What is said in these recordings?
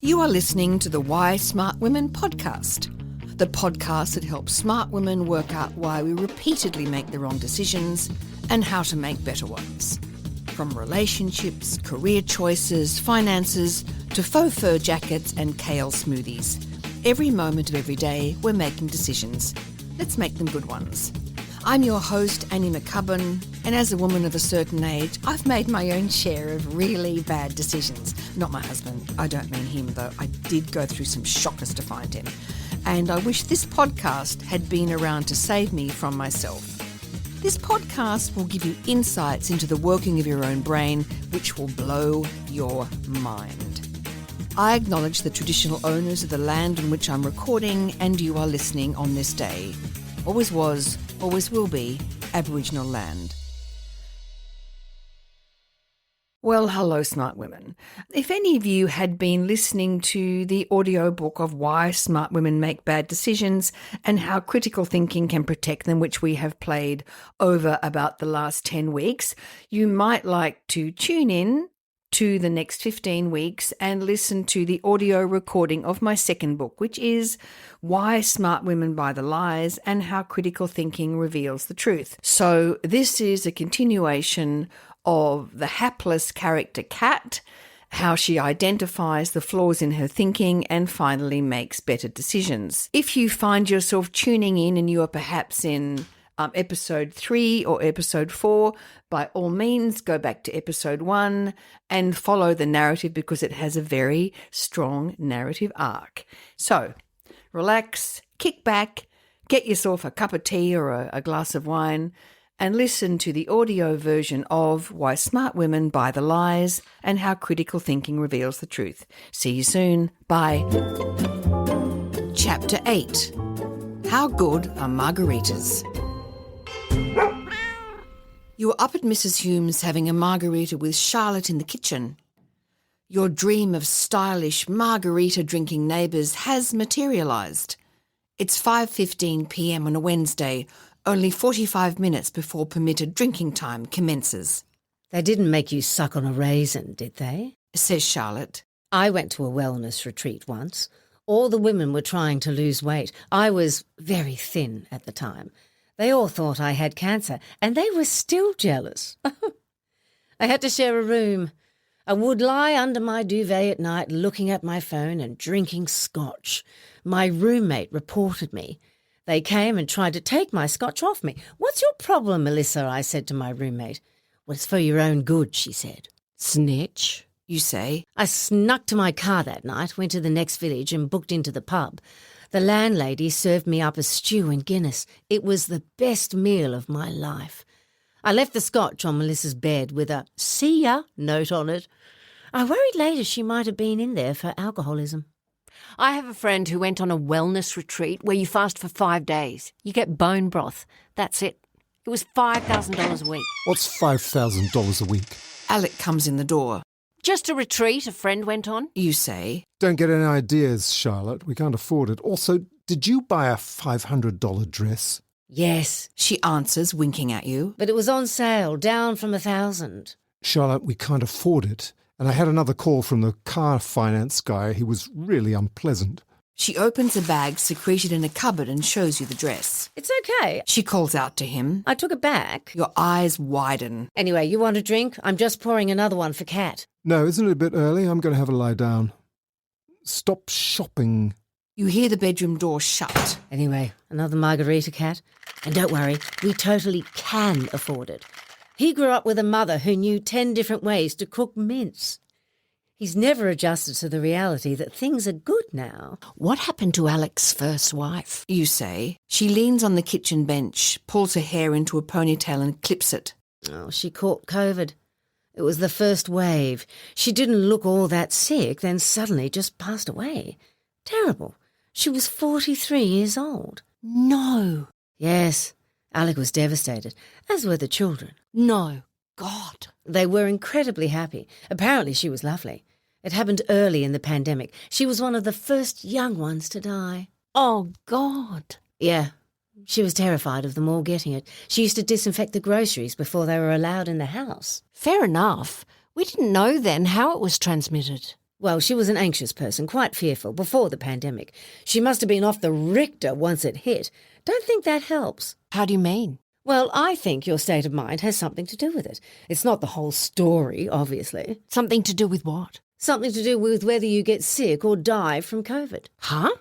You are listening to the Why Smart Women podcast, the podcast that helps smart women work out why we repeatedly make the wrong decisions and how to make better ones. From relationships, career choices, finances, to faux fur jackets and kale smoothies. Every moment of every day, we're making decisions. Let's make them good ones. I'm your host, Annie McCubbin, and as a woman of a certain age, I've made my own share of really bad decisions. Not my husband. I don't mean him, though. I did go through some shockers to find him. And I wish this podcast had been around to save me from myself. This podcast will give you insights into the working of your own brain, which will blow your mind. I acknowledge the traditional owners of the land on which I'm recording, and you are listening on this day. Always was, always will be, Aboriginal land. Well, hello, smart women. If any of you had been listening to the audiobook of Why Smart Women Make Bad Decisions and How Critical Thinking Can Protect Them, which we have played over about the last 10 weeks, you might like to tune in to the next 15 weeks and listen to the audio recording of my second book, which is Why Smart Women Buy the Lies and How Critical Thinking Reveals the Truth. So this is a continuation of the hapless character Kat, how she identifies the flaws in her thinking and finally makes better decisions. If you find yourself tuning in and you are perhaps in episode 3 or episode 4, by all means, go back to episode 1 and follow the narrative because it has a very strong narrative arc. So, relax, kick back, get yourself a cup of tea or a glass of wine and listen to the audio version of Why Smart Women Buy the Lies and How Critical Thinking Reveals the Truth. See you soon. Bye. Chapter 8. How Good Are Margaritas? You were up at Mrs. Hume's having a margarita with Charlotte in the kitchen. Your dream of stylish margarita-drinking neighbours has materialised. It's 5:15 p.m. on a Wednesday, only 45 minutes before permitted drinking time commences. They didn't make you suck on a raisin, did they? Says Charlotte. I went to a wellness retreat once. All the women were trying to lose weight. I was very thin at the time. They all thought I had cancer, and they were still jealous. I had to share a room. I would lie under my duvet at night looking at my phone and drinking scotch. My roommate reported me. They came and tried to take my scotch off me. "What's your problem, Melissa?" I said to my roommate. "Well, it's for your own good," she said. "Snitch," you say. I snuck to my car that night, went to the next village and booked into the pub. The landlady served me up a stew and Guinness. It was the best meal of my life. I left the scotch on Melissa's bed with a "see ya" note on it. I worried later she might have been in there for alcoholism. I have a friend who went on a wellness retreat where you fast for 5 days. You get bone broth. That's it. It was $5,000 a week. What's $5,000 a week? Alec comes in the door. Just a retreat a friend went on. You say. Don't get any ideas, Charlotte. We can't afford it. Also, did you buy a $500 dress? Yes, She answers, winking at you. but it was on sale, down from $1,000. Charlotte, we can't afford it. And I had another call from the car finance guy. He was really unpleasant. She opens a bag secreted in a cupboard and shows you the dress. It's okay. She calls out to him. I took it back. Your eyes widen. Anyway, you want a drink? I'm just pouring another one for Kat. No, isn't it a bit early? I'm going to have a lie down. Stop shopping. You hear the bedroom door shut. Anyway, another margarita, Kat. And don't worry, we totally can afford it. He grew up with a mother who knew 10 different ways to cook mince. He's never adjusted to the reality that things are good now. What happened to Alec's first wife? You say. She leans on the kitchen bench, pulls her hair into a ponytail and clips it. Oh, she caught COVID. It was the first wave. She didn't look all that sick, then suddenly just passed away. Terrible. She was 43 years old. No. Yes, Alec was devastated, as were the children. No. God. They were incredibly happy. Apparently she was lovely. It happened early in the pandemic. She was one of the first young ones to die. Oh, God. Yeah, she was terrified of them all getting it. She used to disinfect the groceries before they were allowed in the house. Fair enough. We didn't know then how it was transmitted. Well, she was an anxious person, quite fearful, before the pandemic. She must have been off the Richter once it hit. Don't think that helps. How do you mean? Well, I think your state of mind has something to do with it. It's not the whole story, obviously. Something to do with what? Something to do with whether you get sick or die from COVID. Huh?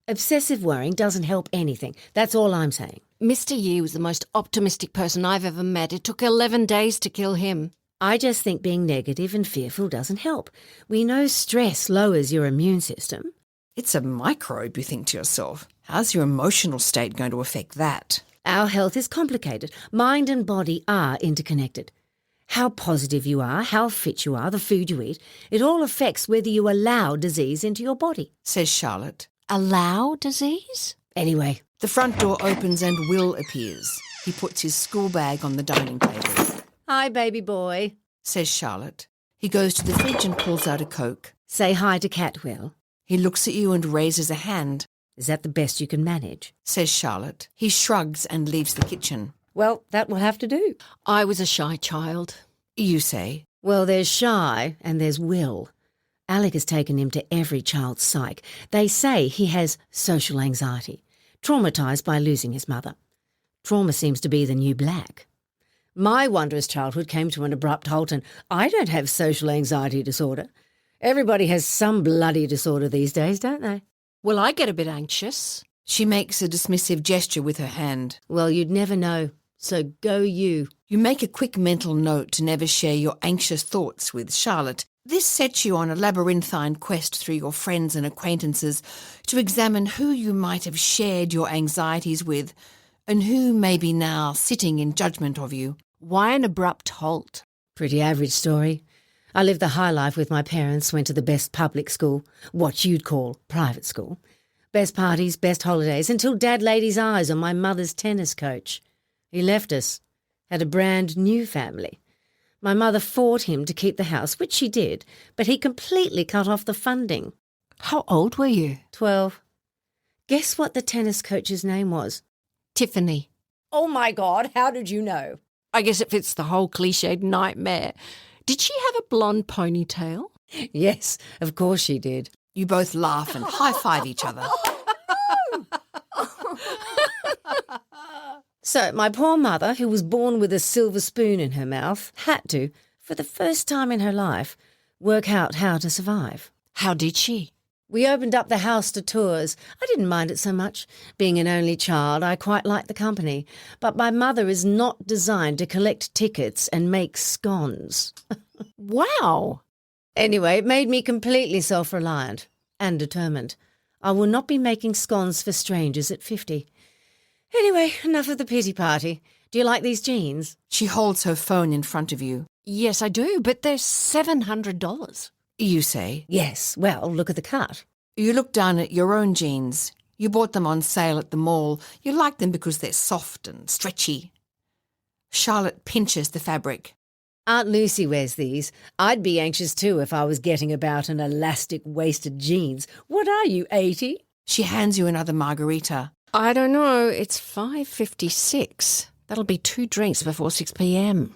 Obsessive worrying doesn't help anything. That's all I'm saying. Mr. Yi was the most optimistic person I've ever met. It took 11 days to kill him. I just think being negative and fearful doesn't help. We know stress lowers your immune system. It's a microbe, you think to yourself. How's your emotional state going to affect that? Our health is complicated. Mind and body are interconnected. How positive you are, how fit you are, the food you eat, it all affects whether you allow disease into your body, Says Charlotte. Allow disease? Anyway, The front door opens and Will appears. He puts his school bag on the dining table. hi, baby boy. Says Charlotte. He goes to the fridge and pulls out a Coke. Say hi to Cat, Will. He looks at you and raises a hand. Is that the best you can manage? Says Charlotte. He shrugs and leaves the kitchen. Well, that will have to do. I was a shy child. You say. Well, there's Shy and there's Will. Alec has taken him to every child's psych. They say he has social anxiety, traumatised by losing his mother. Trauma seems to be the new black. My wondrous childhood came to an abrupt halt, and I don't have social anxiety disorder. Everybody has some bloody disorder these days, don't they? Well, I get a bit anxious. She makes a dismissive gesture with her hand. Well, you'd never know, so go you. You make a quick mental note to never share your anxious thoughts with Charlotte. This sets you on a labyrinthine quest through your friends and acquaintances to examine who you might have shared your anxieties with and who may be now sitting in judgment of you. Why an abrupt halt? Pretty average story. I lived the high life with my parents, went to the best public school, what you'd call private school. Best parties, best holidays, until Dad laid his eyes on my mother's tennis coach. He left us, had a brand new family. My mother fought him to keep the house, which she did, but he completely cut off the funding. How old were you? 12. Guess what the tennis coach's name was? Tiffany. Oh my God, how did you know? I guess it fits the whole cliched nightmare. Did she have a blonde ponytail? Yes, of course she did. You both laugh and high-five each other. So my poor mother, who was born with a silver spoon in her mouth, had to, for the first time in her life, work out how to survive. How did she? We opened up the house to tours. I didn't mind it so much. Being an only child, I quite liked the company. But my mother is not designed to collect tickets and make scones. Wow. Anyway, it made me completely self-reliant and determined. I will not be making scones for strangers at 50. Anyway, enough of the pity party. Do you like these jeans? She holds her phone in front of you. Yes, I do, but they're $700. You say. Yes, well, look at the cut. You look down at your own jeans. You bought them on sale at the mall. You like them because they're soft and stretchy. Charlotte pinches the fabric. Aunt Lucy wears these. I'd be anxious too if I was getting about in elastic-waisted jeans. What are you, 80? She hands you another margarita. I don't know. It's 5:56. That'll be 2 drinks before 6 p.m.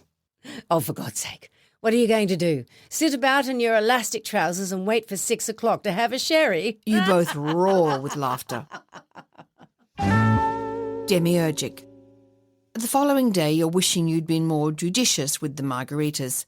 Oh, for God's sake. What are you going to do? Sit about in your elastic trousers and wait for 6 o'clock to have a sherry? You both roar with laughter. Demiurgic. The following day, you're wishing you'd been more judicious with the margaritas.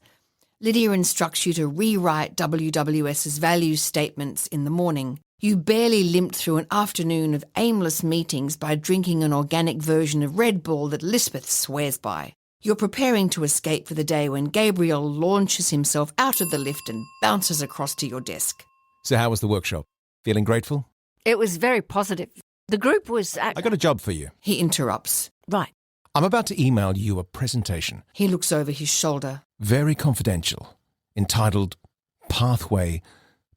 Lydia instructs you to rewrite WWS's value statements in the morning. You barely limped through an afternoon of aimless meetings by drinking an organic version of Red Bull that Lisbeth swears by. You're preparing to escape for the day when Gabriel launches himself out of the lift and bounces across to your desk. So how was the workshop? Feeling grateful? It was very positive. The group was... I got a job for you. He interrupts. Right. I'm about to email you a presentation. He looks over his shoulder. Very confidential. Entitled Pathway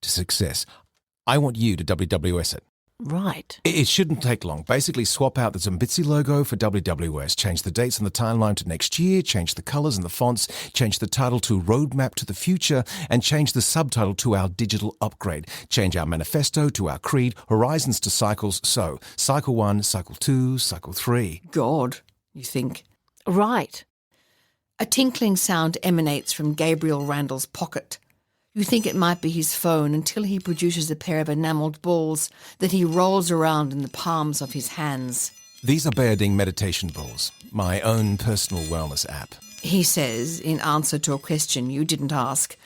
to Success. I want you to WWS it. Right. It shouldn't take long. Basically swap out the Zumbitsi logo for WWS, change the dates on the timeline to next year, change the colours and the fonts, change the title to Roadmap to the Future, and change the subtitle to Our Digital Upgrade. Change our manifesto to our creed, horizons to cycles. So, cycle 1, cycle 2, cycle 3. God, you think. Right. A tinkling sound emanates from Gabriel Randall's pocket. You think it might be his phone until he produces a pair of enamelled balls that he rolls around in the palms of his hands. These are Bayarding meditation balls, my own personal wellness app. He says, in answer to a question you didn't ask.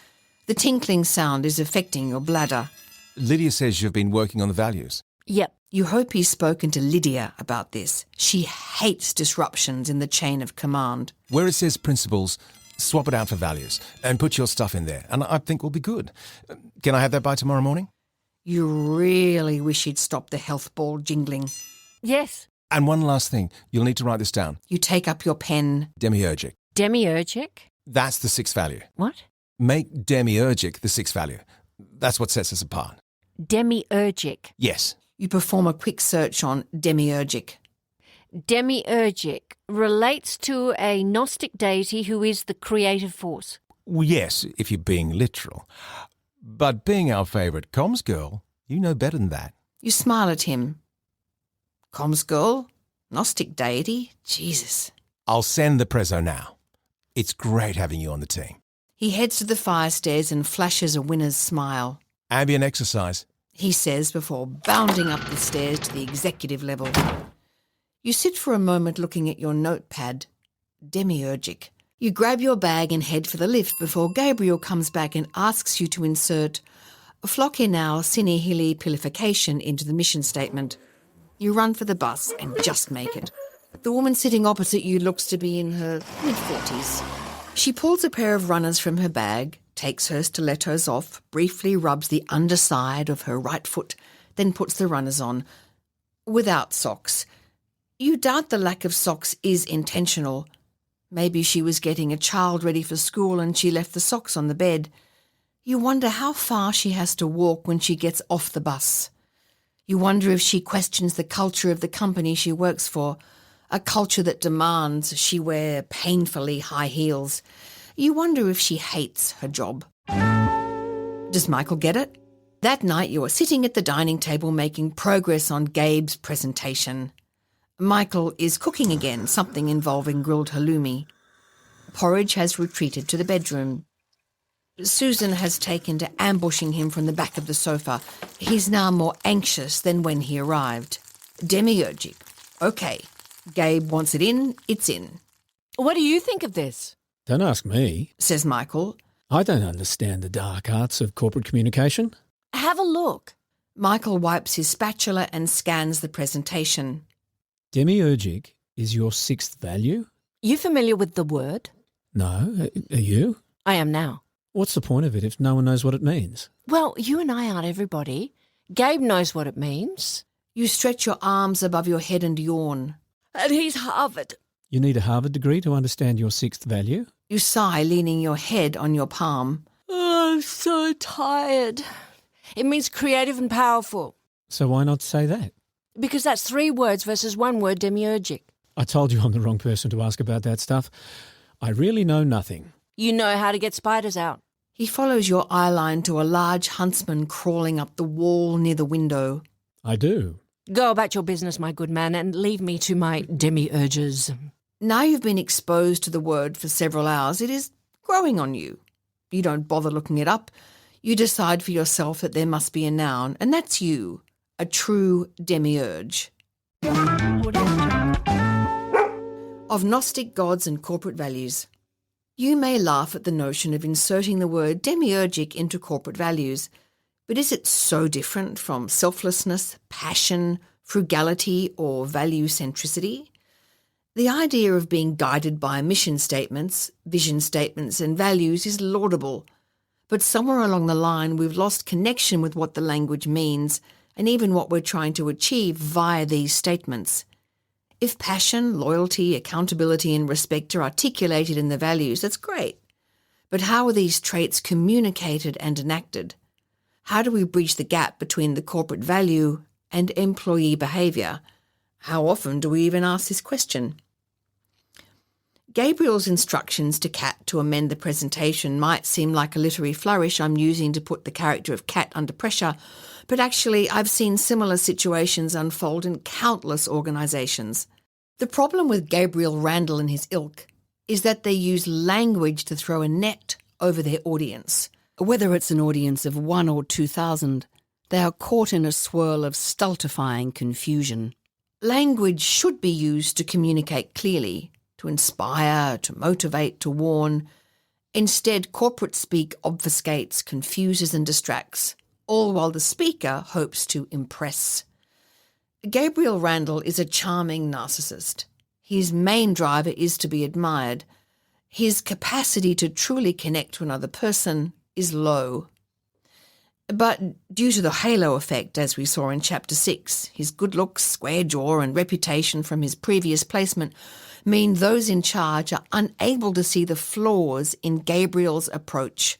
The tinkling sound is affecting your bladder. Lydia says you've been working on the values. Yep. You hope he's spoken to Lydia about this. She hates disruptions in the chain of command. Where it says principles, swap it out for values and put your stuff in there, and I think we'll be good. Can I have that by tomorrow morning? You really wish he'd stop the health ball jingling. Yes. And one last thing, you'll need to write this down. You take up your pen. Demiurgic. Demiurgic? That's the sixth value. What? Make demiurgic the sixth value. That's what sets us apart. Demiurgic. Yes. You perform a quick search on demiurgic. Demiurgic relates to a Gnostic deity who is the creative force. Well, yes, if you're being literal. But being our favourite comms girl, you know better than that. You smile at him. Comms girl? Gnostic deity? Jesus. I'll send the prezzo now. It's great having you on the team. He heads to the fire stairs and flashes a winner's smile. Ambient exercise. He says before bounding up the stairs to the executive level. You sit for a moment looking at your notepad. Demiurgic. You grab your bag and head for the lift before Gabriel comes back and asks you to insert Floccinau sine hilli pilification into the mission statement. You run for the bus and just make it. The woman sitting opposite you looks to be in her mid-40s. She pulls a pair of runners from her bag, takes her stilettos off, briefly rubs the underside of her right foot, then puts the runners on. Without socks. You doubt the lack of socks is intentional. Maybe she was getting a child ready for school and she left the socks on the bed. You wonder how far she has to walk when she gets off the bus. You wonder if she questions the culture of the company she works for, a culture that demands she wear painfully high heels. You wonder if she hates her job. Does Michael get it? That night you are sitting at the dining table making progress on Gabe's presentation. Michael is cooking again, something involving grilled halloumi. Porridge has retreated to the bedroom. Susan has taken to ambushing him from the back of the sofa. He's now more anxious than when he arrived. Demiurgic. Okay. Gabe wants it in, it's in. What do you think of this? Don't ask me, says Michael. I don't understand the dark arts of corporate communication. Have a look. Michael wipes his spatula and scans the presentation. Demiurgic is your sixth value? You familiar with the word? No, are you? I am now. What's the point of it if no one knows what it means? Well, you and I aren't everybody. Gabe knows what it means. You stretch your arms above your head and yawn. And he's Harvard. You need a Harvard degree to understand your sixth value? You sigh, leaning your head on your palm. Oh, I'm so tired. It means creative and powerful. So why not say that? Because that's 3 words versus 1 word, demiurgic. I told you I'm the wrong person to ask about that stuff. I really know nothing. You know how to get spiders out. He follows your eyeline to a large huntsman crawling up the wall near the window. I do. Go about your business, my good man, and leave me to my demiurges. Now you've been exposed to the word for several hours, it is growing on you. You don't bother looking it up. You decide for yourself that there must be a noun, and that's you, a true demiurge. Of Gnostic gods and corporate values. You may laugh at the notion of inserting the word demiurgic into corporate values, but is it so different from selflessness, passion, frugality, or value centricity? The idea of being guided by mission statements, vision statements, and values is laudable, but somewhere along the line we've lost connection with what the language means and even what we're trying to achieve via these statements. If passion, loyalty, accountability, and respect are articulated in the values, that's great. But how are these traits communicated and enacted? How do we bridge the gap between the corporate value and employee behaviour? How often do we even ask this question? Gabriel's instructions to Kat to amend the presentation might seem like a literary flourish I'm using to put the character of Kat under pressure, but actually I've seen similar situations unfold in countless organisations. The problem with Gabriel Randall and his ilk is that they use language to throw a net over their audience. Whether it's an audience of 1 or 2,000, they are caught in a swirl of stultifying confusion. Language should be used to communicate clearly, to inspire, to motivate, to warn. Instead, corporate speak obfuscates, confuses and distracts, all while the speaker hopes to impress. Gabriel Randall is a charming narcissist. His main driver is to be admired. His capacity to truly connect to another person is low. But due to the halo effect, as we saw in Chapter 6, his good looks, square jaw and reputation from his previous placement mean those in charge are unable to see the flaws in Gabriel's approach.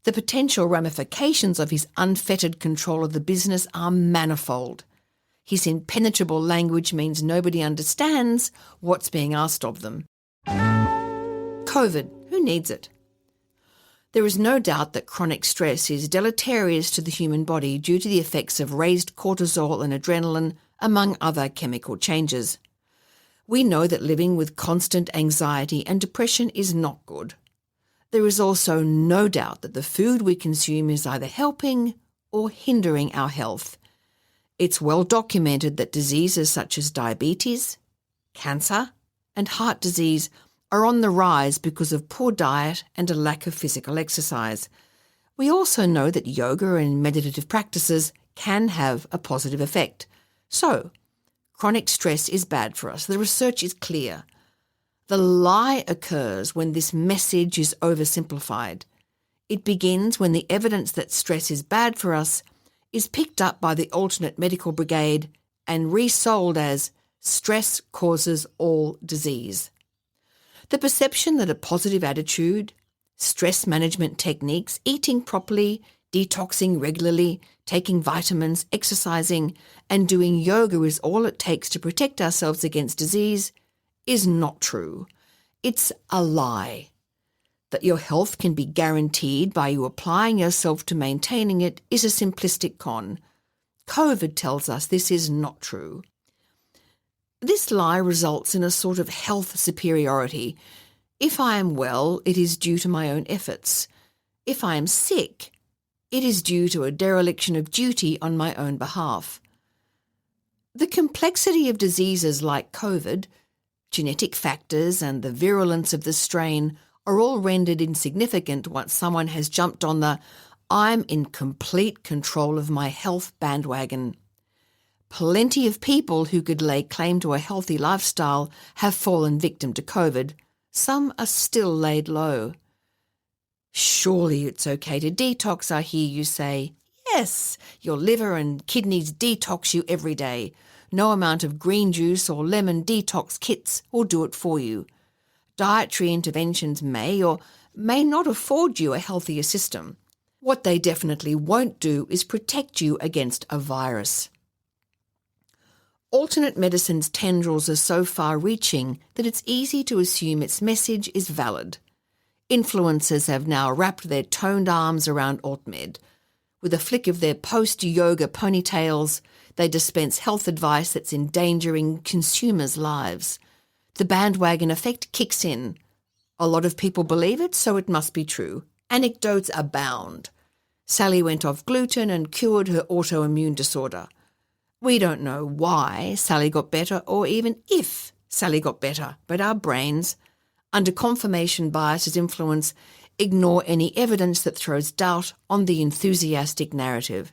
The potential ramifications of his unfettered control of the business are manifold. His impenetrable language means nobody understands what's being asked of them. COVID, who needs it? There is no doubt that chronic stress is deleterious to the human body due to the effects of raised cortisol and adrenaline, among other chemical changes. We know that living with constant anxiety and depression is not good. There is also no doubt that the food we consume is either helping or hindering our health. It's well documented that diseases such as diabetes, cancer, and heart disease are on the rise because of poor diet and a lack of physical exercise. We also know that yoga and meditative practices can have a positive effect. So, chronic stress is bad for us. The research is clear. The lie occurs when this message is oversimplified. It begins when the evidence that stress is bad for us is picked up by the alternate medical brigade and resold as stress causes all disease. The perception that a positive attitude, stress management techniques, eating properly, detoxing regularly, taking vitamins, exercising, and doing yoga is all it takes to protect ourselves against disease is not true. It's a lie. That your health can be guaranteed by you applying yourself to maintaining it is a simplistic con. COVID tells us this is not true. This lie results in a sort of health superiority. If I am well, it is due to my own efforts. If I am sick, it is due to a dereliction of duty on my own behalf. The complexity of diseases like COVID, genetic factors, and the virulence of the strain are all rendered insignificant once someone has jumped on the "I'm in complete control of my health" bandwagon. Plenty of people who could lay claim to a healthy lifestyle have fallen victim to COVID. Some are still laid low. Surely it's okay to detox, I hear you say. Yes, your liver and kidneys detox you every day. No amount of green juice or lemon detox kits will do it for you. Dietary interventions may or may not afford you a healthier system. What they definitely won't do is protect you against a virus. Alternate medicine's tendrils are so far-reaching that it's easy to assume its message is valid. Influencers have now wrapped their toned arms around AltMed. With a flick of their post-yoga ponytails, they dispense health advice that's endangering consumers' lives. The bandwagon effect kicks in. A lot of people believe it, so it must be true. Anecdotes abound. Sally went off gluten and cured her autoimmune disorder. We don't know why Sally got better or even if Sally got better, but our brains, under confirmation bias's influence, ignore any evidence that throws doubt on the enthusiastic narrative.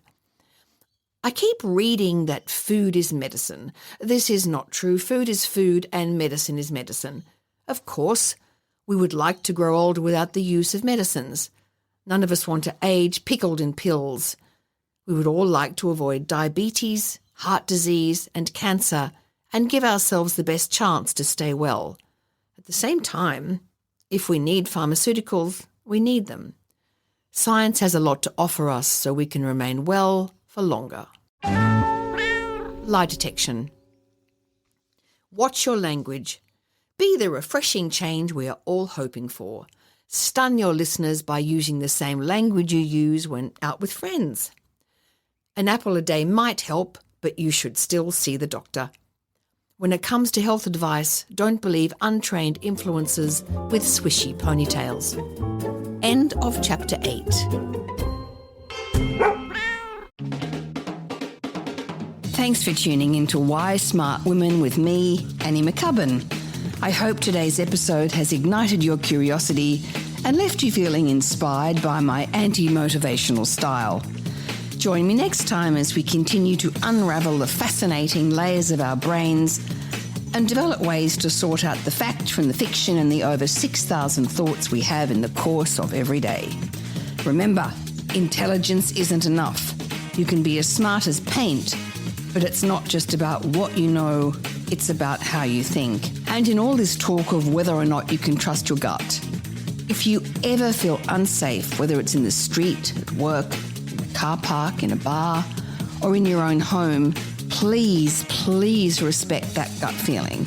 I keep reading that food is medicine. This is not true. Food is food and medicine is medicine. Of course, we would like to grow older without the use of medicines. None of us want to age pickled in pills. We would all like to avoid diabetes, heart disease and cancer and give ourselves the best chance to stay well. At the same time, if we need pharmaceuticals, we need them. Science has a lot to offer us so we can remain well for longer. Lie detection. Watch your language. Be the refreshing change we are all hoping for. Stun your listeners by using the same language you use when out with friends. An apple a day might help, but you should still see the doctor. When it comes to health advice, don't believe untrained influencers with swishy ponytails. End of Chapter 8. Thanks for tuning into Why Smart Women with me, Annie McCubbin. I hope today's episode has ignited your curiosity and left you feeling inspired by my anti-motivational style. Join me next time as we continue to unravel the fascinating layers of our brains and develop ways to sort out the fact from the fiction and the over 6,000 thoughts we have in the course of every day. Remember, intelligence isn't enough. You can be as smart as paint, but it's not just about what you know, it's about how you think. And in all this talk of whether or not you can trust your gut, if you ever feel unsafe, whether it's in the street, at work, in a car park, in a bar, or in your own home, please respect that gut feeling.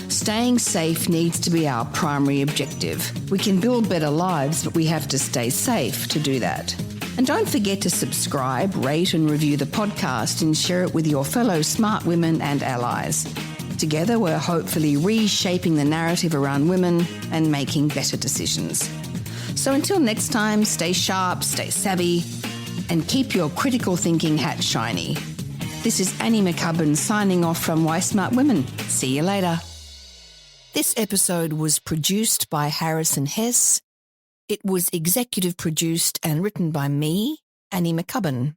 Staying safe needs to be our primary objective. We can build better lives, but we have to stay safe to do that. And don't forget to subscribe, rate and review the podcast and share it with your fellow smart women and allies. Together, we're hopefully reshaping the narrative around women and making better decisions. So until next time, stay sharp, stay savvy, and keep your critical thinking hat shiny. This is Annie McCubbin signing off from Why Smart Women. See you later. This episode was produced by Harrison Hess. It was executive produced and written by me, Annie McCubbin.